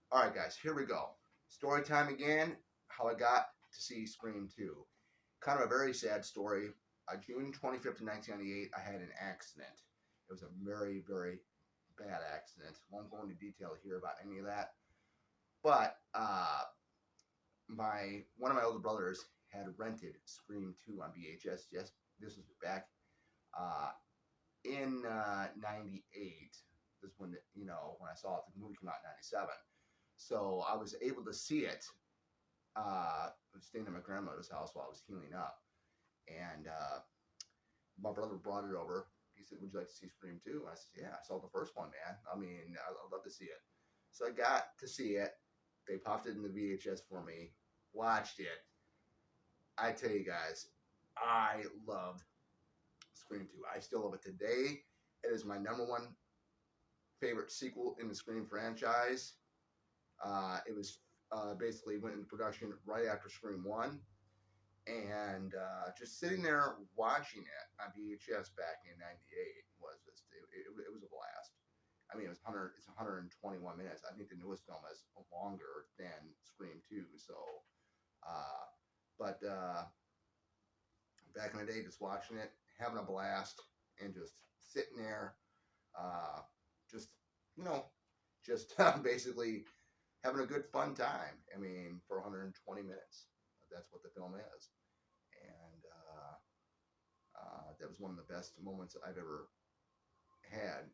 All right, guys, here we go. Story time again. How I got to see Scream 2. Kind of a very sad story. June 25th, 1998, I had an accident. It was a very, very bad accident. Won't go into detail here about any of that. But my one of my older brothers had rented Scream 2 on VHS. Yes, this was back uh, in '98. This is when when I saw it. The movie came out in '97. So I was able to see it. I was staying at my grandmother's house while I was healing up, and my brother brought it over. He said, "Would you like to see Scream 2?" I said, "Yeah, I saw the first one, man. I mean, I'd love to see it." So I got to see it. They popped it in the VHS for me. Watched it. I tell you guys, I loved Scream 2. I still love it today. It is my number one favorite sequel in the Scream franchise. It was basically went into production right after Scream 1. And just sitting there watching it on VHS back in '98 was it was a blast. I mean, it's 121 minutes. I think the newest film is longer than Scream 2. So, uh, but back in the day, just watching it, having a blast, and just sitting there, uh, just you know, just basically having a good fun time. I mean, for 120 minutes, that's what the film is, and that was one of the best moments I've ever had.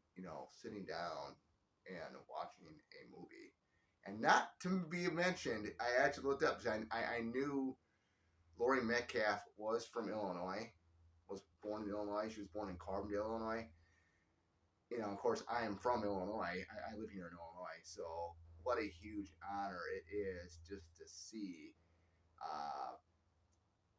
Sitting down and watching a movie, and not to be mentioned, I actually looked up. I knew Laurie Metcalf was from Illinois, was born in Illinois. She was born in Carbondale, Illinois. Of course, I am from Illinois. I live here in Illinois, so what a huge honor it is just to see uh,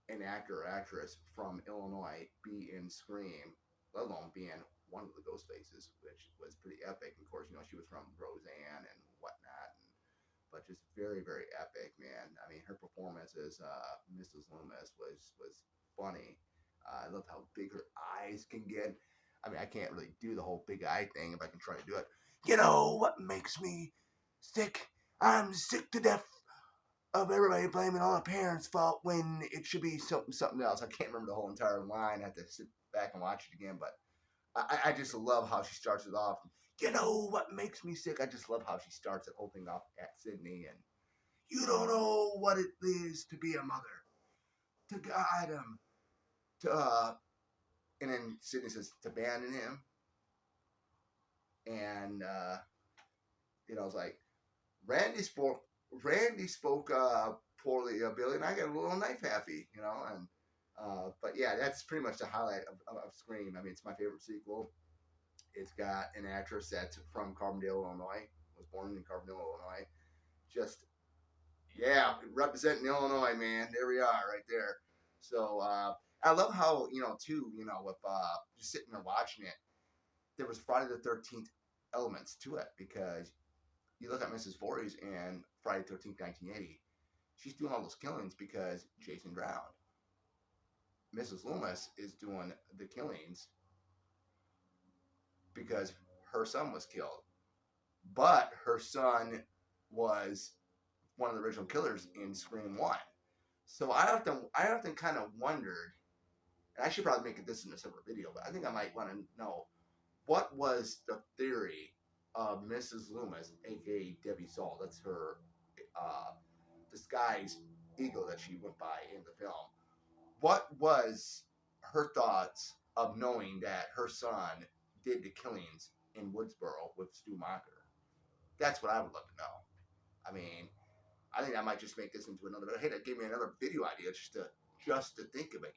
an actor or actress from Illinois be in Scream, let alone being one of the ghost faces, which was pretty epic. Of course, she was from Roseanne and whatnot, but just very, very epic, man. I mean, her performance as Mrs. Loomis was funny. I loved how big her eyes can get. I mean, I can't really do the whole big eye thing if I can try to do it. You know what makes me sick? I'm sick to death of everybody blaming all the parents' fault when it should be something else. I can't remember the whole entire line. I have to sit back and watch it again, but I just love how she starts it off. You know what makes me sick? I just love how she starts the whole thing off at Sydney, and you don't know what it is to be a mother, to guide him, to and then Sydney says to abandon him, and it's like Randy spoke. Randy spoke poorly of Billy, and I got a little knife happy, and but yeah, that's pretty much the highlight of Scream. I mean, it's my favorite sequel. It's got an actress that's from Carbondale, Illinois. Was born in Carbondale, Illinois. Just yeah, representing Illinois, man. There we are, right there. So I love how too, with just sitting there watching it, there was Friday the 13th elements to it because you look at Mrs. Voorhees and Friday the 13th, 1980. She's doing all those killings because Jason drowned. Mrs. Loomis is doing the killings because her son was killed. But her son was one of the original killers in Scream 1. So I often kind of wondered, and I should probably make this in a separate video, but I think I might want to know what was the theory of Mrs. Loomis, aka Debbie Saul. That's her uh, disguised ego that she went by in the film. What was her thoughts of knowing that her son did the killings in Woodsboro with Stu Macher? That's what I would love to know. I mean, I think I might just make this into another. Hey, that gave me another video idea just to think of it.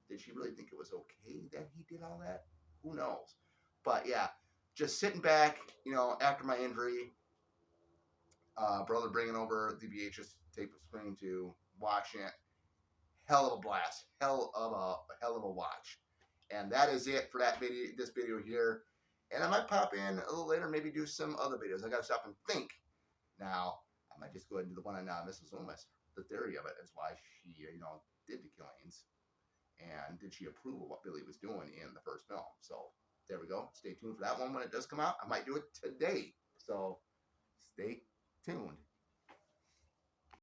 Did she really think it was okay that he did all that? Who knows? But yeah, just sitting back, after my injury, brother bringing over the VHS tape of Scream 2, watching it, hell of a blast, hell of a watch, and that is it for that video. This video here, and I might pop in a little later, maybe do some other videos. I got to stop and think now. I might just go ahead and do the one on Mrs. Loomis. The theory of it is why she, did the killings, and did she approve of what Billy was doing in the first film? So there we go. Stay tuned for that one when it does come out. I might do it today. So stay tuned.